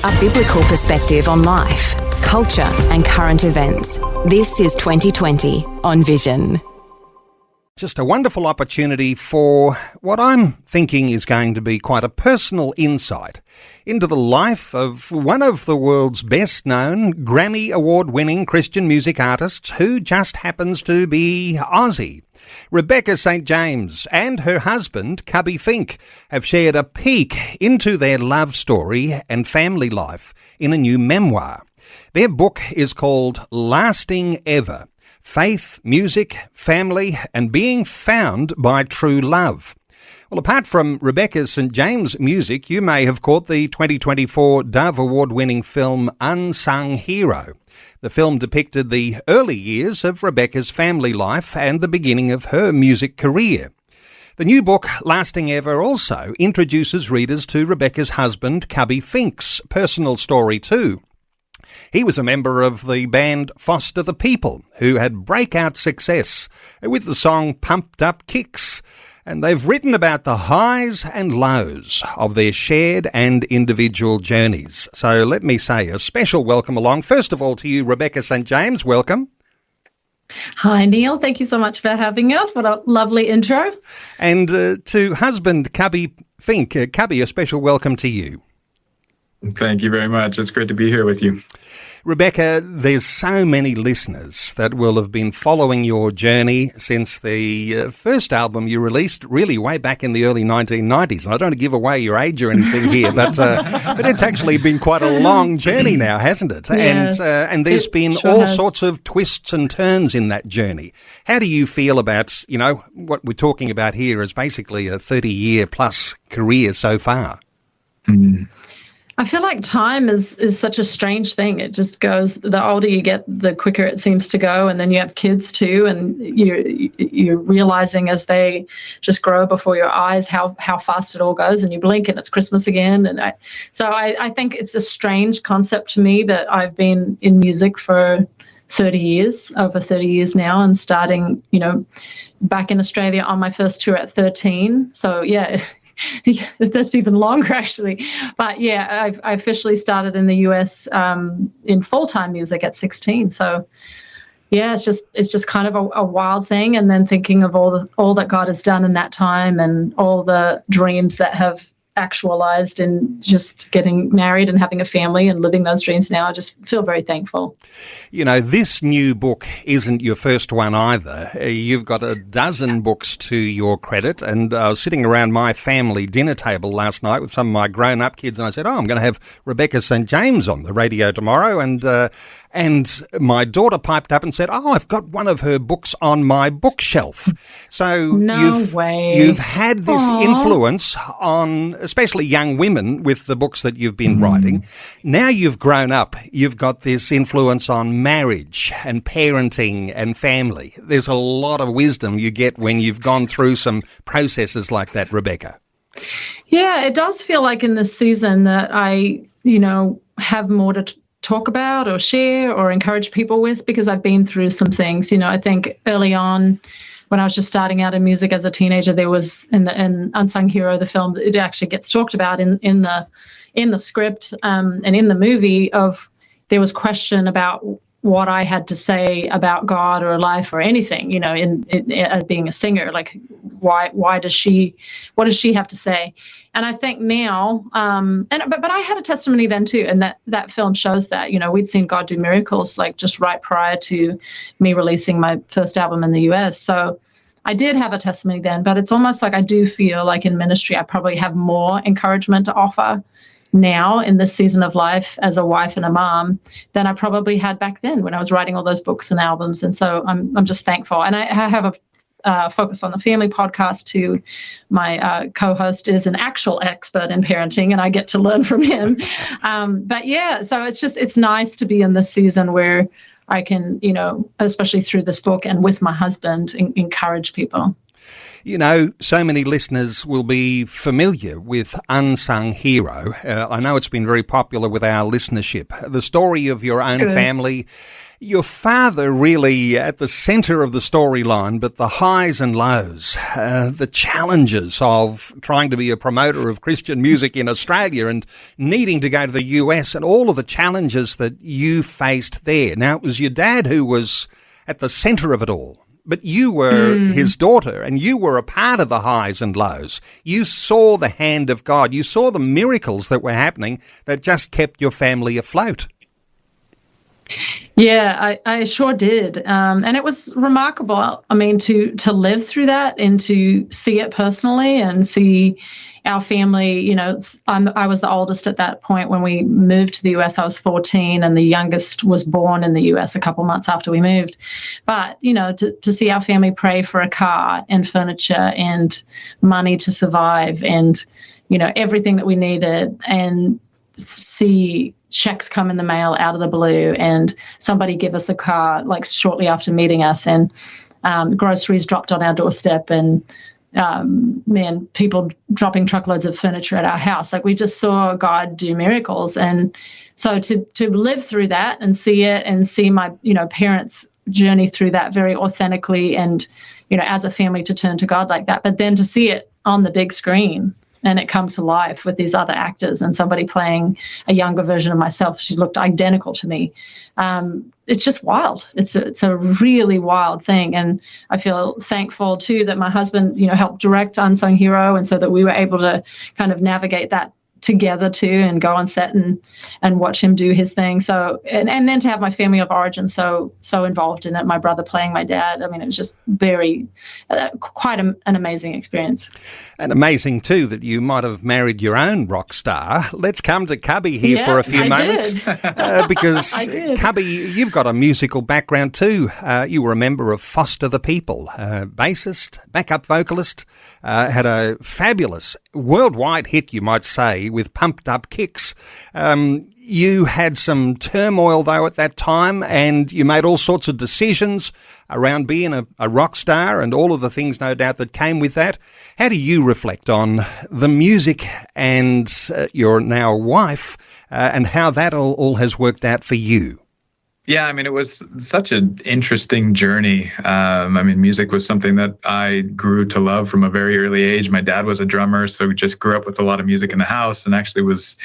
a biblical perspective on life, culture and current events. This is 2020 on Vision. Just a wonderful opportunity for what I'm thinking is going to be quite a personal insight into the life of one of the world's best-known Grammy Award-winning Christian music artists who just happens to be Aussie. Rebecca St. James and her husband, Cubbie Fink, have shared a peek into their love story and family life in a new memoir. Their book is called Lasting Ever: Faith, Music, Family and Being Found by True Love. Well, apart from Rebecca St. James' music, you may have caught the 2024 Dove Award-winning film Unsung Hero. The film depicted the early years of Rebecca's family life and the beginning of her music career. The new book, Lasting Ever, also introduces readers to Rebecca's husband, Cubbie Fink's personal story too. He was a member of the band Foster the People, who had breakout success with the song Pumped Up Kicks. And they've written about the highs and lows of their shared and individual journeys. So let me say a special welcome along, first of all, to you, Rebecca St. James. Welcome. Hi, Neil. Thank you so much for having us. What a lovely intro. And to husband Cubbie Fink. Cubbie, a special welcome to you. Thank you very much. It's great to be here with you. Rebecca, there's so many listeners that will have been following your journey since the first album you released, really way back in the early 1990s. And I don't want to give away your age or anything here, but it's actually been quite a long journey now, hasn't it? Yes, and there's been sure all has. sorts of twists and turns in that journey. How do you feel about, what we're talking about here is basically a 30-year plus career so far? Mm. I feel like time is such a strange thing. It just goes, the older you get, the quicker it seems to go. And then you have kids too, and you're realizing as they just grow before your eyes how fast it all goes, and you blink and it's Christmas again. And I think it's a strange concept to me that I've been in music for 30 years, over 30 years now, and starting, back in Australia on my first tour at 13. So yeah, that's even longer actually. But yeah, I officially started in the US in full-time music at 16. So yeah, it's just kind of a wild thing. And then thinking of all that God has done in that time and all the dreams that have actualized in just getting married and having a family and living those dreams now. I just feel very thankful. This new book isn't your first one either. You've got a dozen books to your credit, and I was sitting around my family dinner table last night with some of my grown-up kids, and I said, I'm going to have Rebecca St. James on the radio tomorrow, and my daughter piped up and said, I've got one of her books on my bookshelf. So you've had this influence on especially young women with the books that you've been writing. Now you've grown up, you've got this influence on marriage and parenting and family. There's a lot of wisdom you get when you've gone through some processes like that, Rebecca. Yeah, it does feel like in this season that I, have more to talk about or share or encourage people with, because I've been through some things. I think early on when I was just starting out in music as a teenager, there was in Unsung Hero, the film, it actually gets talked about in the script and in the movie of there was question about what I had to say about God or life or anything, as being a singer, like what does she have to say? And I think now, but I had a testimony then too, and that film shows that, we'd seen God do miracles like just right prior to me releasing my first album in the US. So I did have a testimony then, but it's almost like I do feel like in ministry, I probably have more encouragement to offer now in this season of life as a wife and a mom than I probably had back then when I was writing all those books and albums. And so I'm just thankful. And I have a Focus on the Family podcast too. My co-host is an actual expert in parenting and I get to learn from him. But yeah, so it's nice to be in this season where I can, especially through this book and with my husband, encourage people. You know, so many listeners will be familiar with Unsung Hero. I know it's been very popular with our listenership. The story of your own family, your father really at the centre of the storyline, but the highs and lows, the challenges of trying to be a promoter of Christian music in Australia and needing to go to the US and all of the challenges that you faced there. Now, it was your dad who was at the centre of it all. But you were his daughter, and you were a part of the highs and lows. You saw the hand of God. You saw the miracles that were happening that just kept your family afloat. Yeah, I sure did. And it was remarkable. I mean, to live through that and to see it personally and see our family, you know, I was the oldest at that point when we moved to the US. I was 14 and the youngest was born in the US a couple months after we moved. But, you know, to see our family pray for a car and furniture and money to survive and, you know, everything that we needed, and see checks come in the mail out of the blue and somebody give us a car like shortly after meeting us, and groceries dropped on our doorstep, and people dropping truckloads of furniture at our house. Like, we just saw God do miracles. And so to live through that and see it and see my, you know, parents journey through that very authentically and, you know, as a family to turn to God like that, but then to see it on the big screen and it come to life with these other actors and somebody playing a younger version of myself. She looked identical to me. It's just wild. It's a really wild thing. And I feel thankful, too, that my husband, you know, helped direct Unsung Hero, and so that we were able to kind of navigate that together, too, and go on set and watch him do his thing. So, and then to have my family of origin so involved in it, my brother playing my dad. I mean, it was just very, quite an amazing experience. And amazing, too, that you might have married your own rock star. Let's come to Cubbie here for a few moments. Because, Cubbie, you've got a musical background, too. You were a member of Foster the People, bassist, backup vocalist, had a fabulous worldwide hit, you might say, with Pumped Up Kicks. You had some turmoil, though, at that time, and you made all sorts of decisions around being a rock star and all of the things, no doubt, that came with that. How do you reflect on the music and your now wife and how that all has worked out for you? Yeah, I mean, it was such an interesting journey. I mean, music was something that I grew to love from a very early age. My dad was a drummer, so we just grew up with a lot of music in the house, and actually was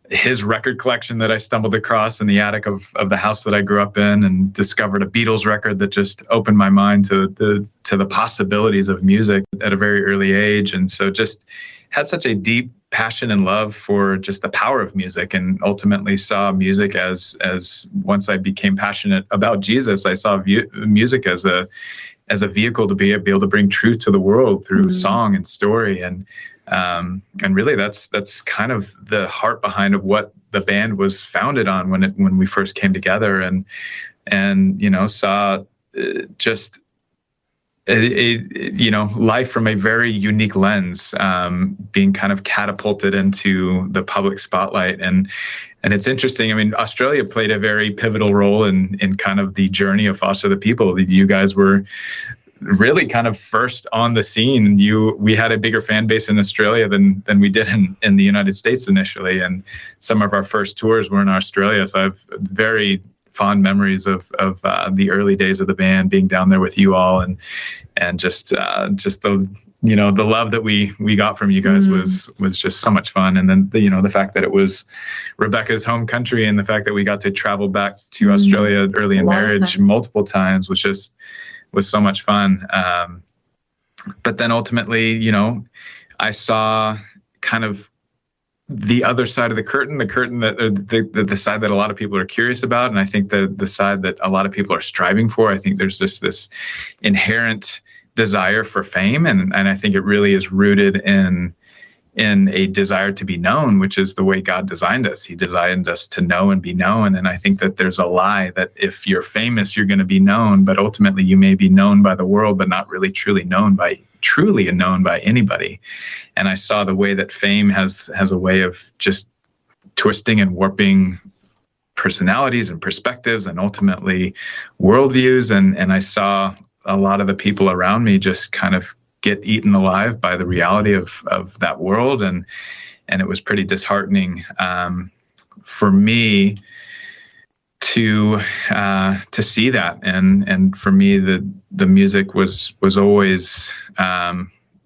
his record collection that I stumbled across in the attic of the house that I grew up in, and discovered a Beatles record that just opened my mind to the possibilities of music at a very early age. And so just had such a deep passion and love for just the power of music, and ultimately saw music as once I became passionate about Jesus, I saw music as a vehicle to be able to bring truth to the world through song and story. And really that's kind of the heart behind of what the band was founded on when we first came together, and you know, saw just life from a very unique lens, being kind of catapulted into the public spotlight. And it's interesting. I mean, Australia played a very pivotal role in kind of the journey of Foster the People. You guys were really kind of first on the scene. We had a bigger fan base in Australia than we did in the United States initially. And some of our first tours were in Australia. So I have very fond memories of the early days of the band, being down there with you all, and just the, you know, the love that we got from you guys was just so much fun. And then the fact that it was Rebecca's home country, and the fact that we got to travel back to Australia early in marriage multiple times was so much fun. But then ultimately, you know, I saw kind of the other side of the curtain that the side that a lot of people are curious about. And I think the side that a lot of people are striving for. I think there's this inherent desire for fame. And I think it really is rooted in a desire to be known, which is the way God designed us. He designed us to know and be known. And I think that there's a lie that if you're famous, you're going to be known, but ultimately you may be known by the world, but not really truly known by anybody. And I saw the way that fame has a way of just twisting and warping personalities and perspectives and ultimately worldviews. And I saw a lot of the people around me just kind of get eaten alive by the reality of that world. And it was pretty disheartening for me to see that. And for me, the music was always,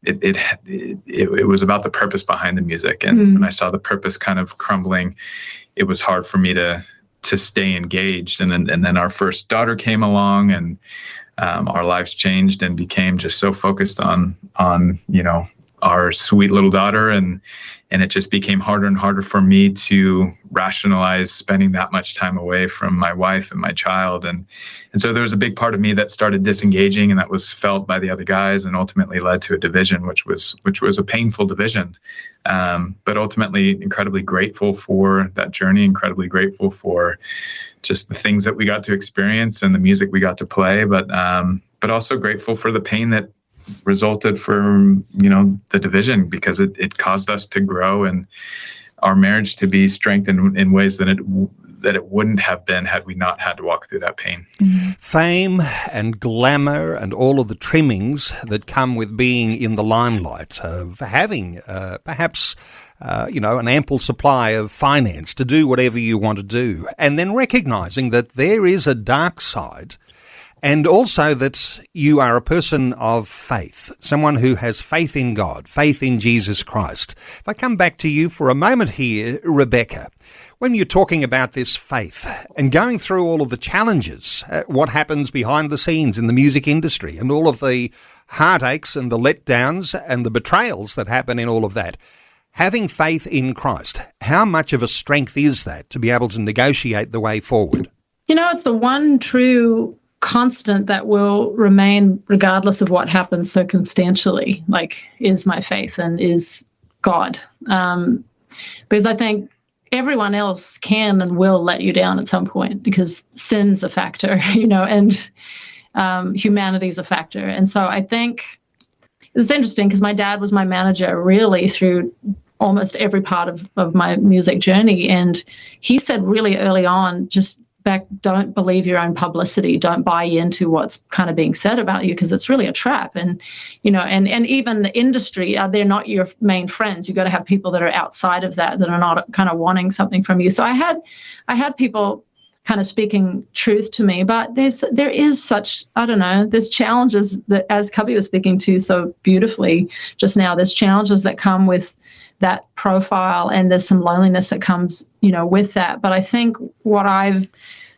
it was about the purpose behind the music. And when I saw the purpose kind of crumbling, it was hard for me to stay engaged. And then our first daughter came along, and our lives changed and became just so focused on our sweet little daughter, and it just became harder and harder for me to rationalize spending that much time away from my wife and my child. And so there was a big part of me that started disengaging, and that was felt by the other guys, and ultimately led to a division, which was a painful division. But ultimately incredibly grateful for that journey, incredibly grateful for just the things that we got to experience and the music we got to play, but also grateful for the pain that resulted from the division, because it caused us to grow and our marriage to be strengthened in ways that it wouldn't have been had we not had to walk through that pain. Fame and glamour and all of the trimmings that come with being in the limelight, of having perhaps an ample supply of finance to do whatever you want to do, and then recognising that there is a dark side. And also that you are a person of faith, someone who has faith in God, faith in Jesus Christ. If I come back to you for a moment here, Rebecca, when you're talking about this faith and going through all of the challenges, what happens behind the scenes in the music industry and all of the heartaches and the letdowns and the betrayals that happen in all of that, having faith in Christ, how much of a strength is that to be able to negotiate the way forward? It's the one true constant that will remain regardless of what happens circumstantially, is my faith and is God. Because I think everyone else can and will let you down at some point, because sin's a factor, and humanity's a factor. And so I think it's interesting, because my dad was my manager really through almost every part of my music journey. And he said really early on, don't believe your own publicity. Don't buy into what's kind of being said about you, because it's really a trap. And, and even the industry, they're not your main friends. You've got to have people that are outside of that are not kind of wanting something from you. So I had people kind of speaking truth to me, but there is such, there's challenges that, as Cubbie was speaking to so beautifully just now, there's challenges that come with that profile, and there's some loneliness that comes, with that. But I think what I've,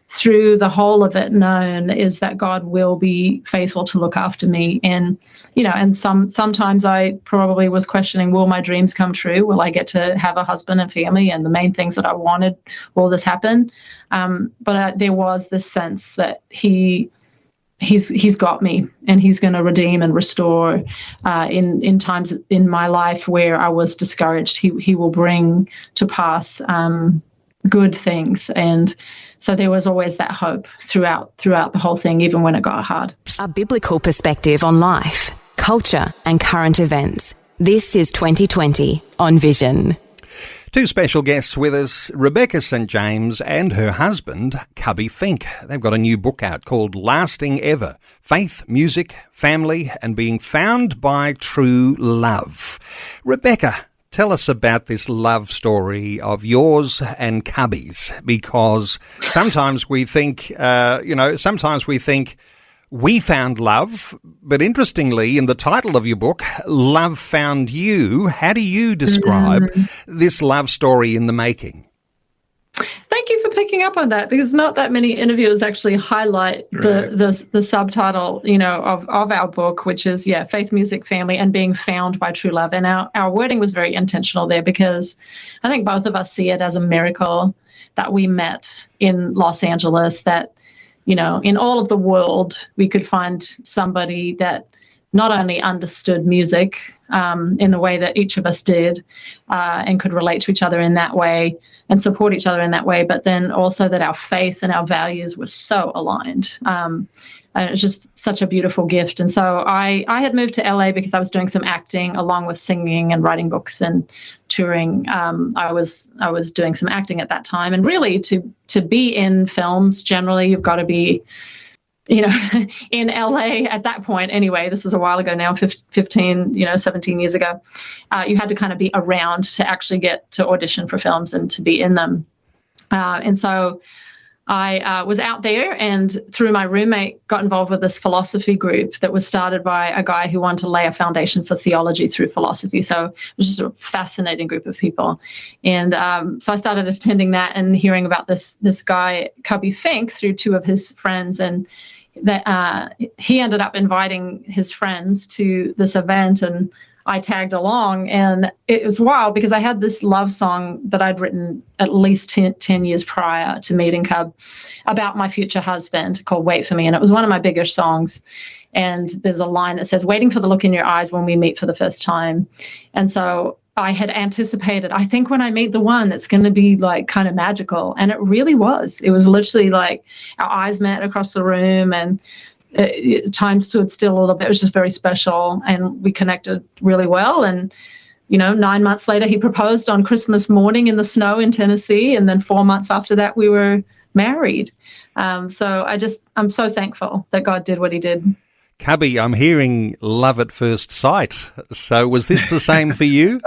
through the whole of it, known is that God will be faithful to look after me. And, and sometimes I probably was questioning, will my dreams come true? Will I get to have a husband and family and the main things that I wanted? Will this happen? But there was this sense that He's got me, and he's going to redeem and restore in times in my life where I was discouraged. He will bring to pass good things. And so there was always that hope throughout the whole thing, even when it got hard. A biblical perspective on life, culture and current events. This is 2020 on Vision. Two special guests with us, Rebecca St. James and her husband, Cubbie Fink. They've got a new book out called Lasting Ever, Faith, Music, Family and Being Found by True Love. Rebecca, tell us about this love story of yours and Cubbie's, because sometimes we think, we found love, but interestingly, in the title of your book, Love Found You, how do you describe this love story in the making? Thank you for picking up on that, because not that many interviewers actually highlight the subtitle, of our book, which is, Faith, Music, Family, and Being Found by True Love. And our wording was very intentional there, because I think both of us see it as a miracle that we met in Los Angeles, that in all of the world, we could find somebody that not only understood music in the way that each of us did and could relate to each other in that way and support each other in that way, but then also that our faith and our values were so aligned. And it was just such a beautiful gift. And so I had moved to LA because I was doing some acting along with singing and writing books and touring. I was doing some acting at that time. And really to be in films, generally, you've got to be in LA at that point, anyway, this was a while ago now, 15, 17 years ago, you had to kind of be around to actually get to audition for films and to be in them. And so I was out there, and through my roommate got involved with this philosophy group that was started by a guy who wanted to lay a foundation for theology through philosophy. So it was just a fascinating group of people. And so I started attending that and hearing about this guy, Cubbie Fink, through two of his friends. And that he ended up inviting his friends to this event, and I tagged along. And it was wild because I had this love song that I'd written at least 10 years prior to meeting Cub about my future husband called Wait For Me. And it was one of my bigger songs. And there's a line that says, waiting for the look in your eyes when we meet for the first time. And so I had anticipated, I think when I meet the one, it's going to be like kind of magical. And it really was. It was literally like our eyes met across the room, and time stood still a little bit. It was just very special, and we connected really well. And 9 months later, he proposed on Christmas morning in the snow in Tennessee, and then 4 months after that, we were married. So I'm so thankful that God did what He did. Cubbie, I'm hearing love at first sight. So was this the same for you?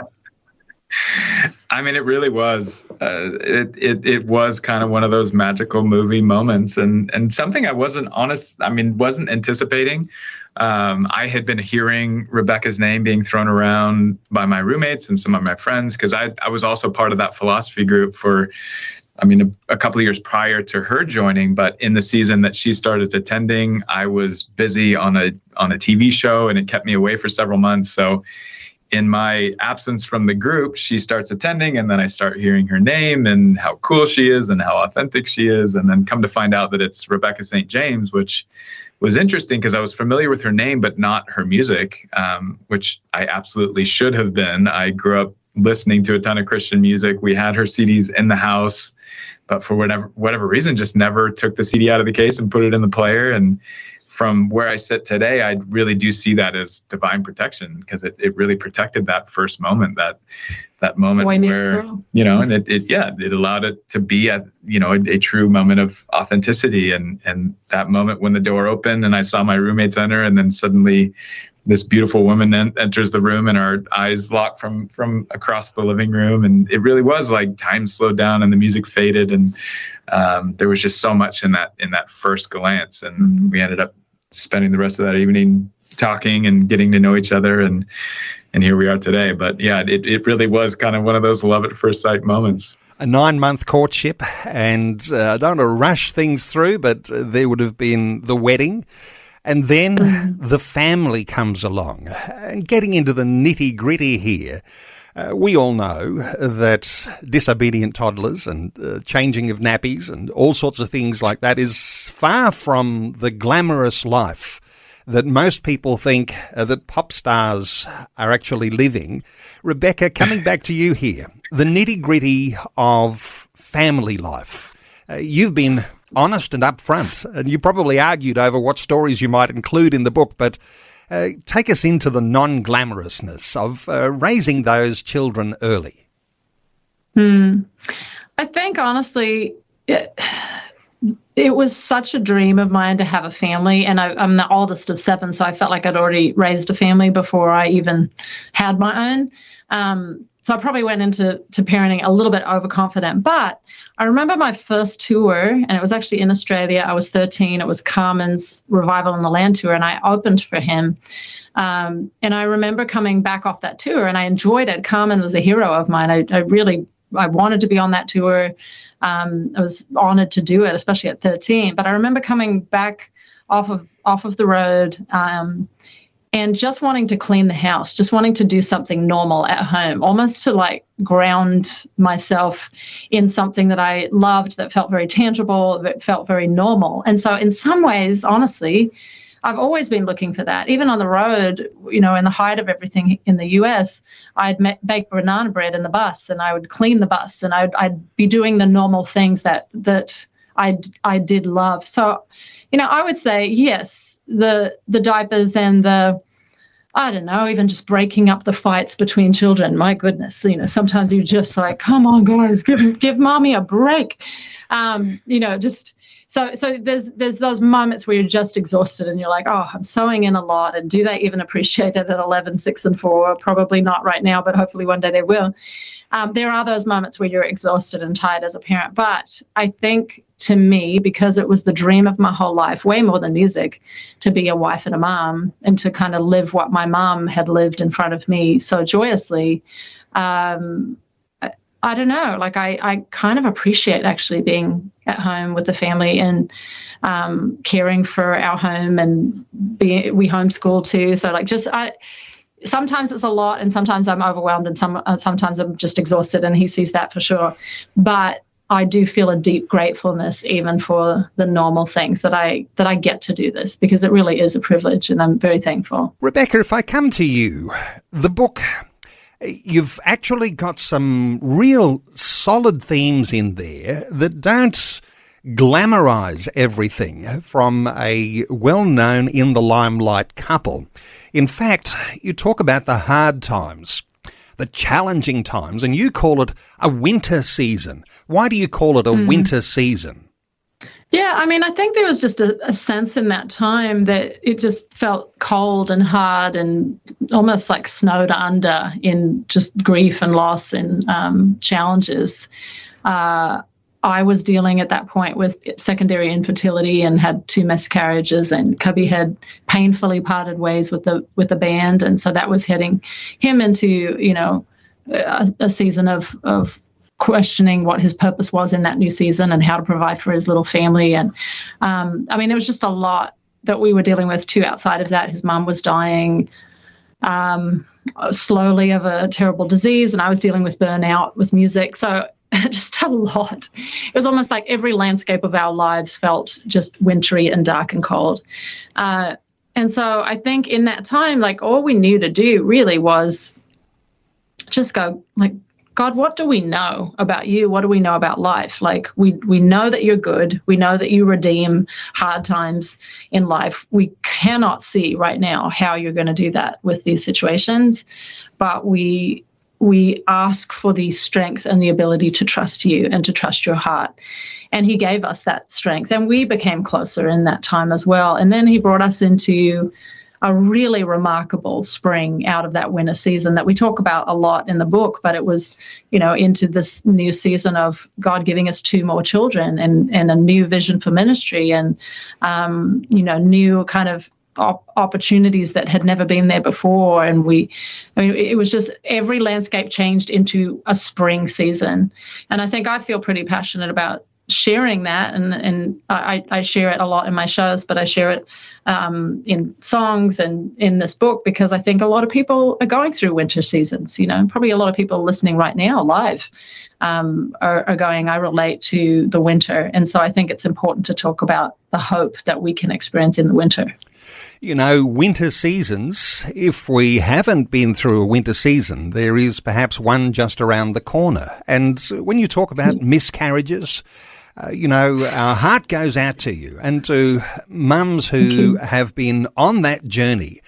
I mean, it really was. It was kind of one of those magical movie moments, and something I wasn't anticipating. I had been hearing Rebecca's name being thrown around by my roommates and some of my friends, because I was also part of that philosophy group for, a couple of years prior to her joining. But in the season that she started attending, I was busy on a TV show, and it kept me away for several months. So in my absence from the group, she starts attending, and then I start hearing her name and how cool she is and how authentic she is. And then come to find out that it's Rebecca St. James, which was interesting because I was familiar with her name, but not her music, which I absolutely should have been. I grew up listening to a ton of Christian music. We had her CDs in the house, but for whatever reason, just never took the CD out of the case and put it in the player. And from where I sit today, I really do see that as divine protection, because it really protected that first moment, that moment where, and it allowed it to be a true moment of authenticity. And that moment when the door opened and I saw my roommates enter, and then suddenly this beautiful woman enters the room, and our eyes lock from across the living room. And it really was like time slowed down and the music faded. And there was just so much in that first glance. And we ended up spending the rest of that evening talking and getting to know each other, and here we are today. But yeah, it really was kind of one of those love at first sight moments. A 9-month courtship, and I don't want to rush things through, but there would have been the wedding, and then the family comes along. And getting into the nitty-gritty here, we all know that disobedient toddlers and changing of nappies and all sorts of things like that is far from the glamorous life that most people think that pop stars are actually living. Rebecca, coming back to you here, the nitty-gritty of family life. You've been honest and upfront, and you probably argued over what stories you might include in the book, but take us into the non-glamorousness of raising those children early. I think, honestly, it was such a dream of mine to have a family, and I'm the oldest of 7, so I felt like I'd already raised a family before I even had my own. So I probably went into parenting a little bit overconfident. But I remember my first tour, and it was actually in Australia. I was 13. It was Carmen's Revival on the Land tour, and I opened for him. And I remember coming back off that tour, and I enjoyed it. Carmen was a hero of mine. I wanted to be on that tour. I was honored to do it, especially at 13. But I remember coming back off of the road, and just wanting to clean the house, just wanting to do something normal at home, almost to like ground myself in something that I loved, that felt very tangible, that felt very normal. And so in some ways, honestly, I've always been looking for that. Even on the road, in the height of everything in the US, I'd bake banana bread in the bus, and I would clean the bus, and I'd be doing the normal things that I did love. So, I would say, yes, the diapers and even just breaking up the fights between children. My goodness, sometimes you're just like, come on, guys, give mommy a break. Just So there's those moments where you're just exhausted and you're like, oh, I'm sewing in a lot, and do they even appreciate it at 11, 6, and 4? Probably not right now, but hopefully one day they will. There are those moments where you're exhausted and tired as a parent. But I think, to me, because it was the dream of my whole life, way more than music, to be a wife and a mom and to kind of live what my mom had lived in front of me so joyously, I don't know, like I kind of appreciate actually being at home with the family and caring for our home, and we homeschool too. So like sometimes it's a lot, and sometimes I'm overwhelmed, and sometimes I'm just exhausted, and he sees that for sure. But I do feel a deep gratefulness even for the normal things that I get to do this, because it really is a privilege, and I'm very thankful. Rebecca, if I come to you, the book, you've actually got some real solid themes in there that don't glamorise everything from a well-known in the limelight couple. In fact, you talk about the hard times, the challenging times, and you call it a winter season. Why do you call it a winter season? Yeah, I mean, I think there was just a sense in that time that it just felt cold and hard and almost like snowed under in just grief and loss and challenges. I was dealing at that point with secondary infertility and had 2 miscarriages, and Cubbie had painfully parted ways with the band, and so that was heading him into a season of questioning what his purpose was in that new season and how to provide for his little family. And I mean, there was just a lot that we were dealing with too outside of that. His mum was dying slowly of a terrible disease, and I was dealing with burnout with music. So just a lot. It was almost like every landscape of our lives felt just wintry and dark and cold. And so I think in that time, like, all we knew to do really was just go, like, God, what do we know about you? What do we know about life? Like, we know that you're good. We know that you redeem hard times in life. We cannot see right now how you're going to do that with these situations, but we ask for the strength and the ability to trust you and to trust your heart. And he gave us that strength, and we became closer in that time as well. And then he brought us into a really remarkable spring out of that winter season that we talk about a lot in the book, but it was, into this new season of God giving us 2 more children and a new vision for ministry and, new kind of opportunities that had never been there before. And it was just every landscape changed into a spring season. And I think I feel pretty passionate about sharing that, and I share it a lot in my shows, but I share it in songs and in this book, because I think a lot of people are going through winter seasons. Probably a lot of people listening right now live are going, I relate to the winter. And so I think it's important to talk about the hope that we can experience in the winter. Winter seasons, if we haven't been through a winter season, there is perhaps one just around the corner. And when you talk about miscarriages, our heart goes out to you and to mums who have been on that journey,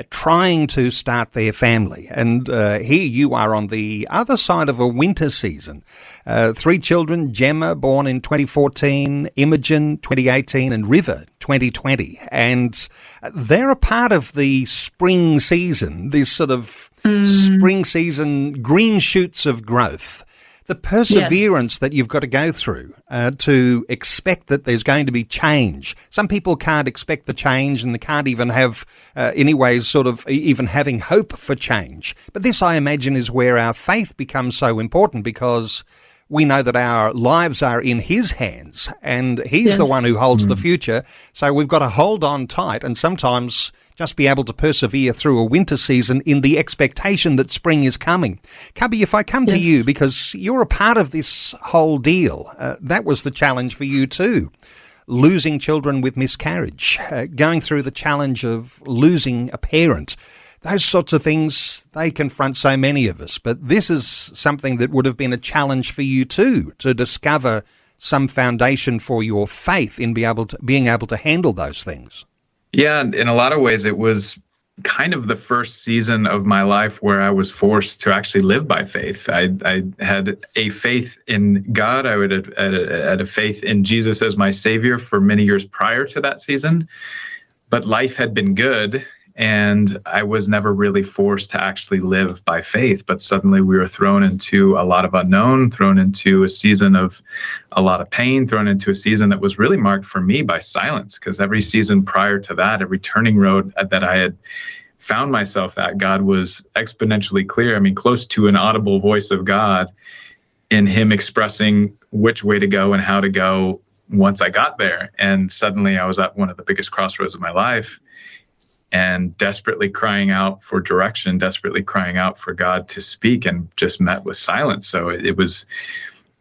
trying to start their family. And here you are on the other side of a winter season. 3 children, Gemma, born in 2014, Imogen, 2018, and River, 2020. And they're a part of the spring season, this sort of spring season, green shoots of growth. The perseverance that you've got to go through to expect that there's going to be change. Some people can't expect the change, and they can't even have, anyways, sort of even having hope for change. But this, I imagine, is where our faith becomes so important, because we know that our lives are in his hands, and he's the one who holds the future. So we've got to hold on tight and sometimes just be able to persevere through a winter season in the expectation that spring is coming. Cubbie, if I come to you, because you're a part of this whole deal, that was the challenge for you too. Losing children with miscarriage, going through the challenge of losing a parent. Those sorts of things, they confront so many of us. But this is something that would have been a challenge for you too, to discover some foundation for your faith in being able to handle those things. Yeah, in a lot of ways, it was kind of the first season of my life where I was forced to actually live by faith. I had a faith in God. I had a faith in Jesus as my Savior for many years prior to that season. But life had been good, and I was never really forced to actually live by faith. But suddenly we were thrown into a lot of unknown, thrown into a season of a lot of pain, thrown into a season that was really marked for me by silence, because every season prior to that, every turning road that I had found myself at, God was exponentially clear. I mean, close to an audible voice of God, in him expressing which way to go and how to go once I got there. And suddenly I was at one of the biggest crossroads of my life, and desperately crying out for direction, desperately crying out for God to speak, and just met with silence. So it was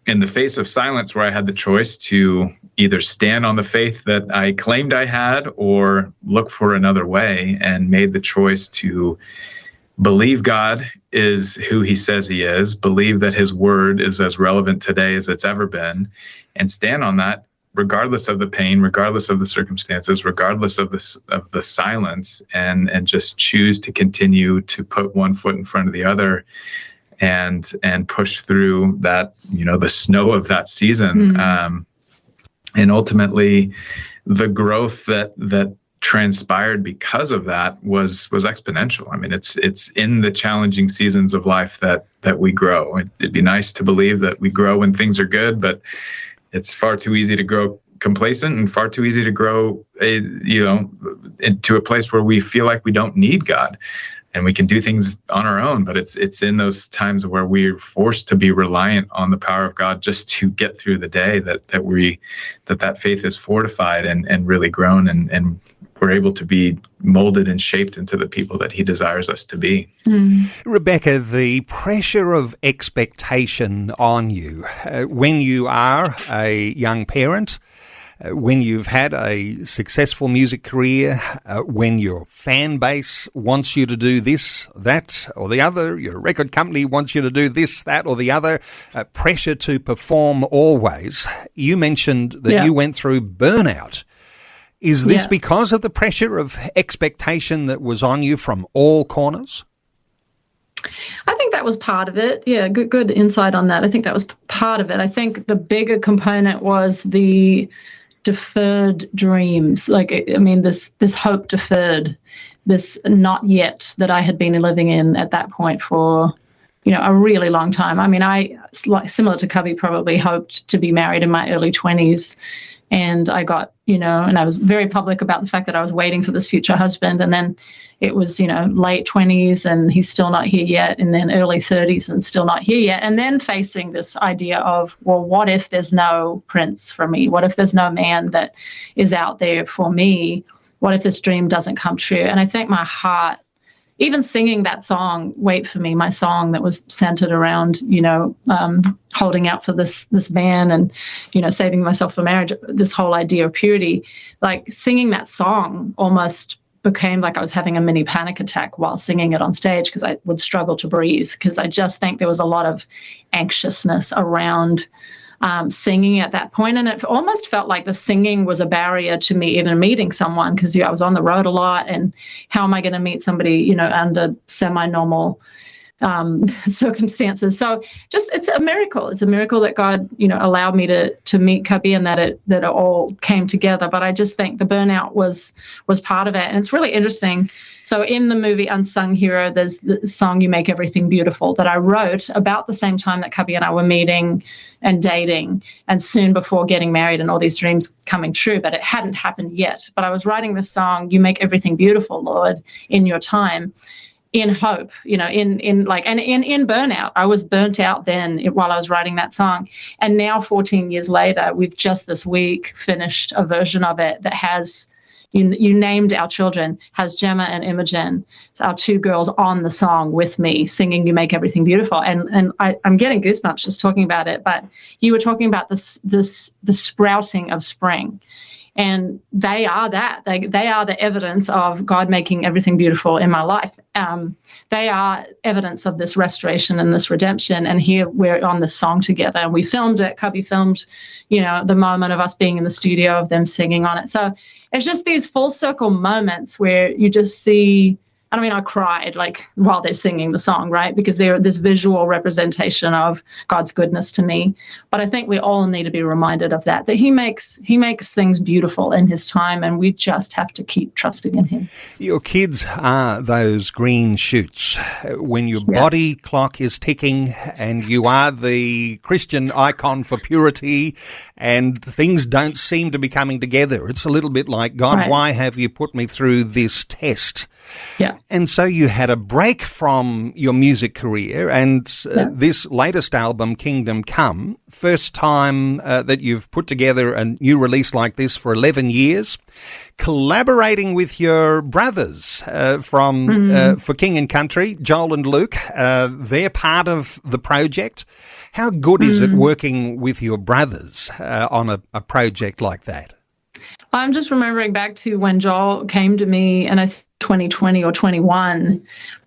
in the face of silence where I had the choice to either stand on the faith that I claimed I had or look for another way, and made the choice to believe God is who he says he is, believe that his word is as relevant today as it's ever been, and stand on that regardless of the pain, regardless of the circumstances, regardless of the silence, and just choose to continue to put one foot in front of the other and push through that, the snow of that season. And ultimately the growth that transpired because of that was exponential. I mean, it's in the challenging seasons of life that we grow. It'd be nice to believe that we grow when things are good, but it's far too easy to grow complacent, and far too easy to grow, into a place where we feel like we don't need God and we can do things on our own. But it's in those times where we're forced to be reliant on the power of God just to get through the day that faith is fortified and really grown, and we're able to be molded and shaped into the people that he desires us to be. Rebecca, the pressure of expectation on you when you are a young parent, when you've had a successful music career, when your fan base wants you to do this, that, or the other, your record company wants you to do this, that, or the other, pressure to perform always. You mentioned that you went through burnout. Is this because of the pressure of expectation that was on you from all corners? I think that was part of it. Yeah, good insight on that. I think that was part of it. I think the bigger component was the deferred dreams. This hope deferred, this not yet that I had been living in at that point for, a really long time. I mean, similar to Cubbie, probably hoped to be married in my early 20s. And I got, and I was very public about the fact that I was waiting for this future husband. And then it was, late 20s and he's still not here yet. And then early 30s and still not here yet. And then facing this idea of, well, what if there's no prince for me? What if there's no man that is out there for me? What if this dream doesn't come true? And I think my heart, even singing that song, Wait For Me, my song that was centered around, holding out for this man and, saving myself for marriage, this whole idea of purity, like singing that song almost became like I was having a mini panic attack while singing it on stage, because I would struggle to breathe, because I just think there was a lot of anxiousness around singing at that point. And it almost felt like the singing was a barrier to me even meeting someone, because I was on the road a lot, and how am I going to meet somebody, under semi-normal circumstances. So it's a miracle. It's a miracle that God, allowed me to meet Cubbie, and that it all came together. But I just think the burnout was part of it. And it's really interesting. So in the movie Unsung Hero, there's the song You Make Everything Beautiful that I wrote about the same time that Cubbie and I were meeting and dating, and soon before getting married and all these dreams coming true, but it hadn't happened yet. But I was writing this song, You Make Everything Beautiful, Lord, in your time, in hope, in burnout. I was burnt out then while I was writing that song. And now 14 years later, we've just this week finished a version of it that has, you named our children, has Gemma and Imogen. It's our two girls on the song with me singing You Make Everything Beautiful. And I'm getting goosebumps just talking about it. But you were talking about the sprouting of spring. And they are that. They are the evidence of God making everything beautiful in my life. They are evidence of this restoration and this redemption. And here we're on this song together. And we filmed it. Cubbie filmed, the moment of us being in the studio, of them singing on it. So it's just these full circle moments where you just see And I mean, I cried like while they're singing the song, right? Because they're this visual representation of God's goodness to me. But I think we all need to be reminded of that he makes things beautiful in his time, and we just have to keep trusting in him. Your kids are those green shoots. When your body clock is ticking and you are the Christian icon for purity and things don't seem to be coming together, it's a little bit like, God, why have you put me through this test? Yeah. And so you had a break from your music career, and this latest album, Kingdom Come, first time that you've put together a new release like this for 11 years, collaborating with your brothers for King and Country, Joel and Luke. They're part of the project. How good is it working with your brothers on a project like that? I'm just remembering back to when Joel came to me, and I think 2020 or 21,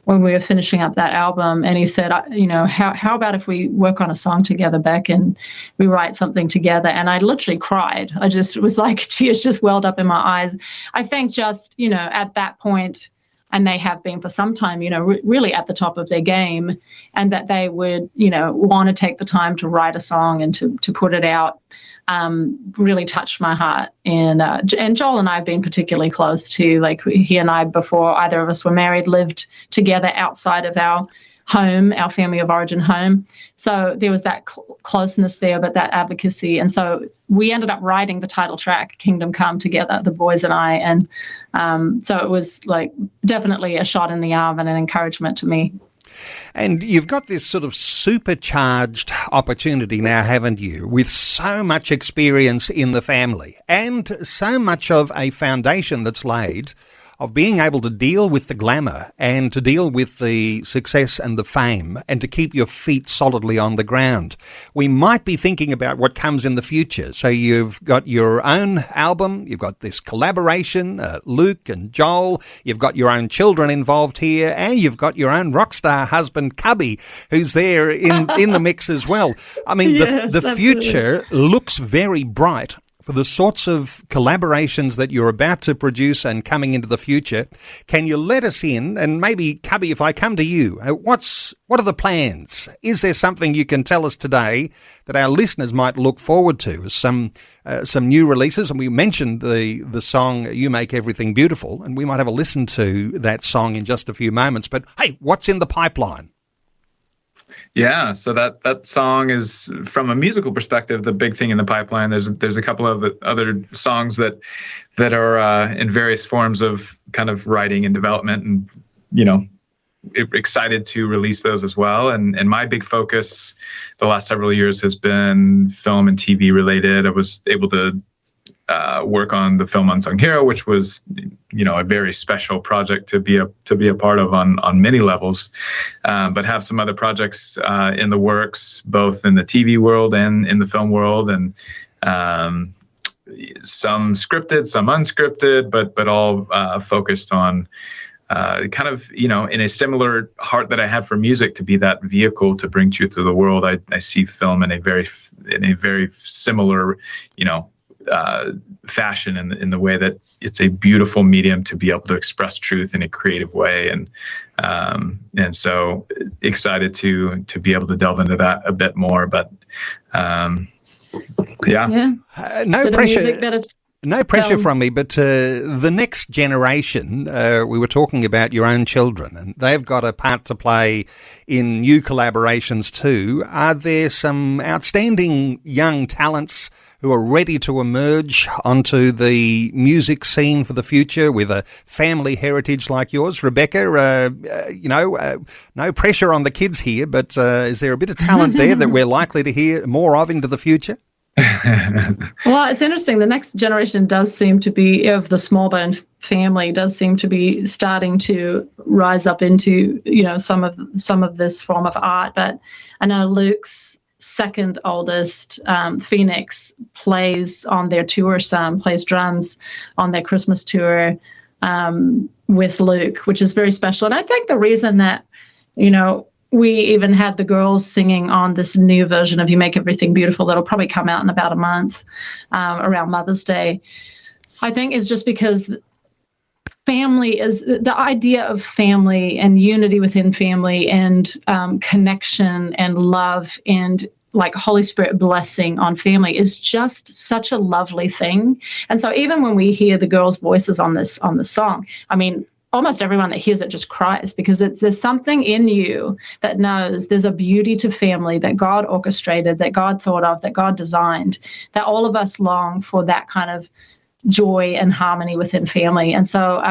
when we were finishing up that album, and he said, how about if we work on a song together, Beck, and we write something together? And I literally cried. I just was like, tears just welled up in my eyes. I think just, at that point, and they have been for some time, really at the top of their game, and that they would, want to take the time to write a song and to put it out, really touched my heart. And Joel and I have been particularly close too. Like he and I, before either of us were married, lived together outside of our home, our family of origin home. So there was that closeness there, but that advocacy. And so we ended up writing the title track, Kingdom Come, together, the boys and I. And so it was like definitely a shot in the arm and an encouragement to me. And you've got this sort of supercharged opportunity now, haven't you, with so much experience in the family and so much of a foundation that's laid of being able to deal with the glamour and to deal with the success and the fame and to keep your feet solidly on the ground. We might be thinking about what comes in the future. So you've got your own album, you've got this collaboration, Luke and Joel, you've got your own children involved here, and you've got your own rock star husband, Cubbie, who's there in the mix as well. I mean, yes, the future looks very bright for the sorts of collaborations that you're about to produce and coming into the future. Can you let us in? And maybe, Cubbie, if I come to you, what are the plans? Is there something you can tell us today that our listeners might look forward to? Some new releases, and we mentioned the song You Make Everything Beautiful, and we might have a listen to that song in just a few moments. But hey, what's in the pipeline? Yeah, so that song is, from a musical perspective, the big thing in the pipeline. There's a couple of other songs that are in various forms of kind of writing and development, and excited to release those as well. And my big focus the last several years has been film and TV related. I was able to work on the film Unsung Hero, which was, a very special project to be a part of on many levels, but have some other projects in the works, both in the TV world and in the film world, and some scripted, some unscripted, but all focused on kind of, in a similar heart that I have for music, to be that vehicle to bring truth to the world. I see film in a very similar, fashion in the way that it's a beautiful medium to be able to express truth in a creative way, and so excited to be able to delve into that a bit more. But no pressure. No pressure from me, but the next generation, we were talking about your own children, and they've got a part to play in new collaborations too. Are there some outstanding young talents who are ready to emerge onto the music scene for the future with a family heritage like yours? Rebecca, no pressure on the kids here, but is there a bit of talent there that we're likely to hear more of into the future? Well, it's interesting. The next generation does seem to be, of the Smallbone family, does seem to be starting to rise up into, some of this form of art. But I know Luke's second oldest, Phoenix, plays on their tour plays drums on their Christmas tour with Luke, which is very special. And I think the reason that, we even had the girls singing on this new version of You Make Everything Beautiful that'll probably come out in about a month, around Mother's Day, I think is just because family is the idea of family and unity within family and connection and love and like Holy Spirit blessing on family is just such a lovely thing. And so even when we hear the girls' voices on this song, I mean, almost everyone that hears it just cries because there's something in you that knows there's a beauty to family that God orchestrated, that God thought of, that God designed, that all of us long for that kind of joy and harmony within family. And so,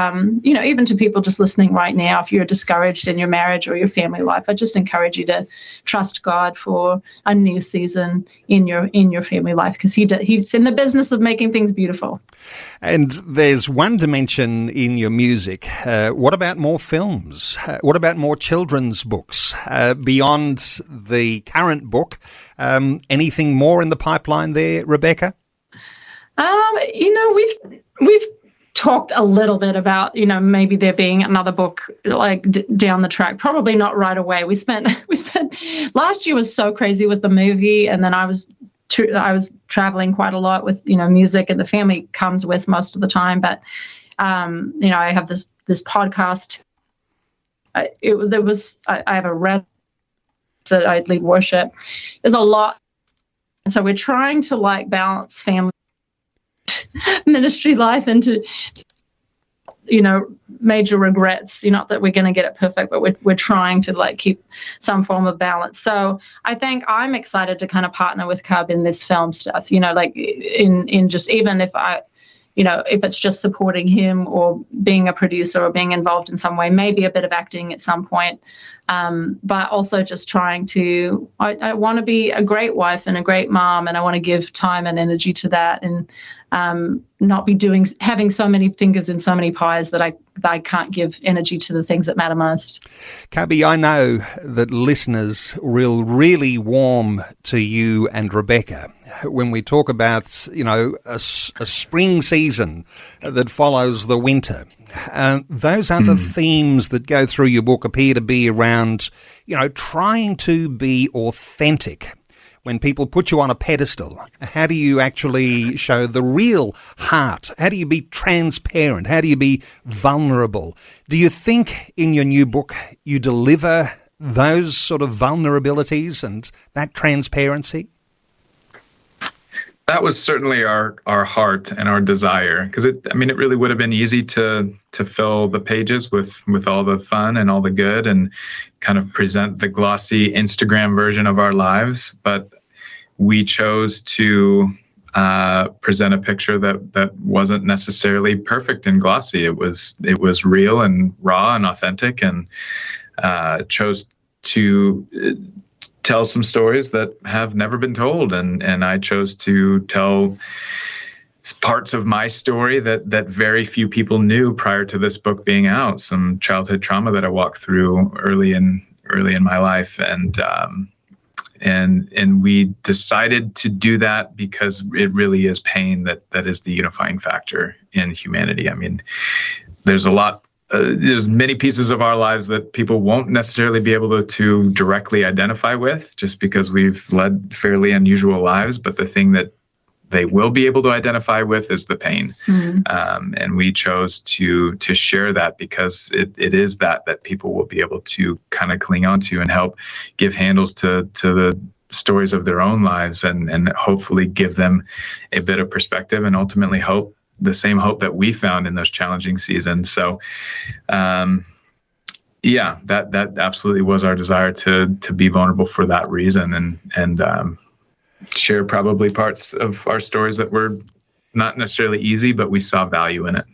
even to people just listening right now, if you're discouraged in your marriage or your family life, I just encourage you to trust God for a new season in your family life, because he's in the business of making things beautiful. And there's one dimension in your music. What about more films? What about more children's books? Beyond the current book, anything more in the pipeline there, Rebecca? We've talked a little bit about, maybe there being another book like down the track. Probably not right away. We spent last year was so crazy with the movie, and then I was traveling quite a lot with music, and the family comes with most of the time. But I have this podcast. I have a rest that I lead worship. There's a lot, and so we're trying to balance family ministry life into major regrets. Not that we're going to get it perfect, but we're trying to keep some form of balance. So I think I'm excited to kind of partner with Cub in this film stuff, in just, even if if it's just supporting him or being a producer or being involved in some way, maybe a bit of acting at some point. But also just trying to, I want to be a great wife and a great mom, and I want to give time and energy to that, and not be having so many fingers in so many pies that I can't give energy to the things that matter most. Cubbie, I know that listeners will really warm to you and Rebecca when we talk about, a spring season that follows the winter. Those other themes that go through your book appear to be around, trying to be authentic. When people put you on a pedestal, how do you actually show the real heart? How do you be transparent? How do you be vulnerable? Do you think in your new book you deliver those sort of vulnerabilities and that transparency? That was certainly our heart and our desire, because it really would have been easy to fill the pages with all the fun and all the good and kind of present the glossy Instagram version of our lives. But we chose to present a picture that wasn't necessarily perfect and glossy. It was real and raw and authentic, and chose to tell some stories that have never been told. And I chose to tell parts of my story that very few people knew prior to this book being out. Some childhood trauma that I walked through early in my life. And we decided to do that because it really is pain that is the unifying factor in humanity. There's many pieces of our lives that people won't necessarily be able to directly identify with, just because we've led fairly unusual lives. But the thing that they will be able to identify with is the pain. Mm-hmm. And we chose to share that because it is that people will be able to kind of cling on to and help give handles to the stories of their own lives, and hopefully give them a bit of perspective and ultimately hope, the same hope that we found in those challenging seasons. So, that absolutely was our desire to be vulnerable for that reason, and share probably parts of our stories that were not necessarily easy, but we saw value in it.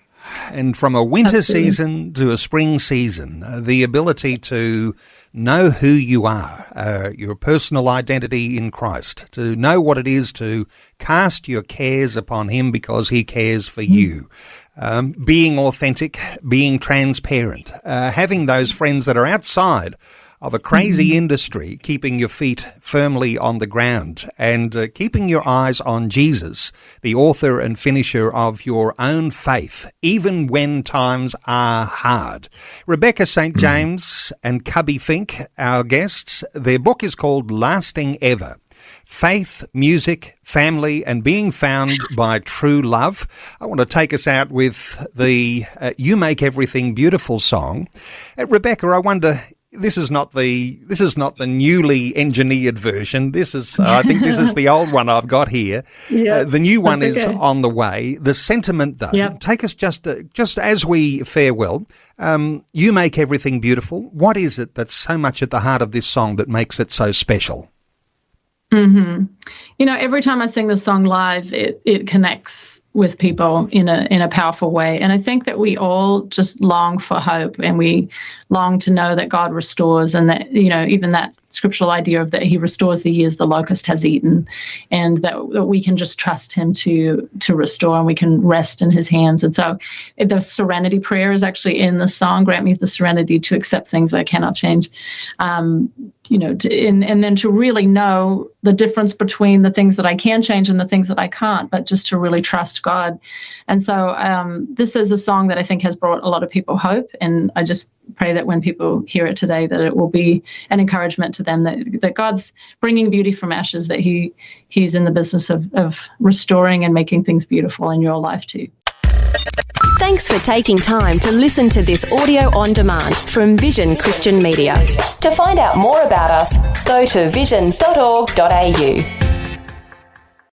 And from a winter season to a spring season, the ability to know who you are, your personal identity in Christ, to know what it is to cast your cares upon him because he cares for you, being authentic, being transparent, having those friends that are outside of a crazy industry, keeping your feet firmly on the ground and keeping your eyes on Jesus, the author and finisher of your own faith, even when times are hard. Rebecca St. James and Cubbie Fink, our guests, their book is called Lasting Ever: Faith, Music, family, and being found by true love. I want to take us out with the You Make Everything Beautiful song. Rebecca, I wonder, this is not the newly engineered version. I think this is the old one I've got here. The new one is on the way. The sentiment, though, take us just as we farewell. You Make Everything Beautiful. What is it that's so much at the heart of this song that makes it so special? Mm-hmm. Every time I sing the song live, it connects with people in a powerful way. And I think that we all just long for hope, and we long to know that God restores, and that, even that scriptural idea of that he restores the years the locust has eaten, and that we can just trust him to restore, and we can rest in his hands. And so the serenity prayer is actually in the song, grant me the serenity to accept things I cannot change. And then to really know the difference between the things that I can change and the things that I can't, but just to really trust God. And so this is a song that I think has brought a lot of people hope. And I just pray that when people hear it today, that it will be an encouragement to them that God's bringing beauty from ashes, that he's in the business of restoring and making things beautiful in your life too. Thanks for taking time to listen to this audio on demand from Vision Christian Media. To find out more about us, go to vision.org.au.